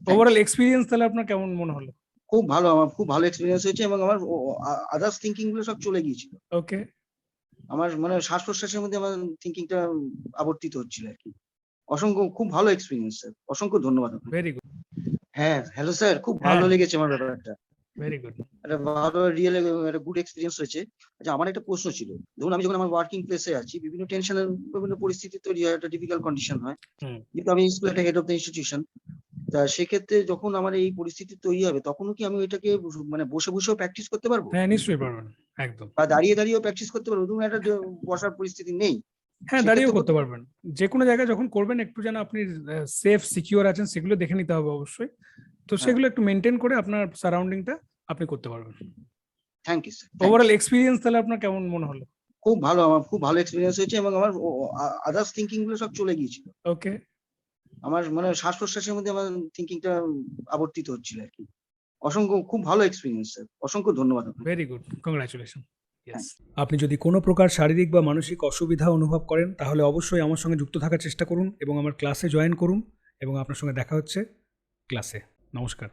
Thanks. Overall experience তাহলে আপনার কেমন মনে হলো? খুব ভালো, আমার খুব ভালো এক্সপেরিয়েন্স হয়েছে এবং আমার আদার্স থিংকিং গুলো সব চলে গিয়েছিল। ওকে, আমার মানে শ্বাস-প্রশ্বাসের মধ্যে আমার থিংকিংটা আবর্তিত হচ্ছিল আরকি। অসংখ্য খুব ভালো এক্সপেরিয়েন্স স্যার। অসংখ্য ধন্যবাদ আপনাকে। Very good. হ্যাঁ, হ্যালো স্যার, খুব হ্যাঁ, ভালো লেগেছে আমার ব্যাপারটা। Very good. একটা ভালো রিয়েল একটা গুড এক্সপেরিয়েন্স হয়েছে। আচ্ছা, আমার একটা প্রশ্ন ছিল। ধরুন আমি যখন আমার ওয়ার্কিং প্লেসে আছি, বিভিন্ন টেনশনের বিভিন্ন পরিস্থিতি তৈরি হয়, একটা ডিফিকাল্ট কন্ডিশন হয়। হুম। কিন্তু আমি স্কুল একটা হেড অফ দ্য ইনস্টিটিউশন। তা সেক্ষেত্রে যখন আমার এই পরিস্থিতি তৈরি হবে, তখনও কি আমি এটাকে মানে বসে বসেও প্র্যাকটিস করতে পারবো? হ্যাঁ, নিশ্চয়ই পারবেন। একদম। বা দাঁড়িয়ে দাঁড়িয়েও প্র্যাকটিস করতে পারবো? ধরুন একটা বসার পরিস্থিতি নেই। হ্যাঁ, সেক্ষেত্রে দাঁড়িয়েও করতে পারবেন। যেকোনো জায়গায় যখন করবেন একটু যেন আপনি সেফ সিকিউর আছেন সেগুলো দেখে নিতে হবে অবশ্যই। তো হ্যাঁ, সেগুলো একটু মেনটেন করে আপনার সারাউন্ডিংটা আপনি করতে পারবেন। Thank you sir. Thanks. Overall experience তাহলে আপনার কেমন মনে হলো? খুব ভালো, আমার খুব ভালো এক্সপেরিয়েন্স হয়েছে এবং আমার আদার্স থিংকিং গুলো সব চলে গিয়েছিল। ওকে, আমার মানে শ্বাস-প্রশ্বাসের মধ্যে আমার থিংকিংটা আবর্তিত হচ্ছিল আরকি। অসংখ্য খুব ভালো এক্সপেরিয়েন্স স্যার। অসংখ্য ধন্যবাদ আপনাকে। Very good. কংগ্রাচুলেশন। থ্যাংক আপনি যদি কোনো প্রকার শারীরিক বা মানসিক অসুবিধা অনুভব করেন তাহলে অবশ্যই আমার সঙ্গে যুক্ত থাকার চেষ্টা করুন এবং আমার ক্লাসে জয়েন করুন এবং আপনার সঙ্গে দেখা হচ্ছে ক্লাসে। নমস্কার।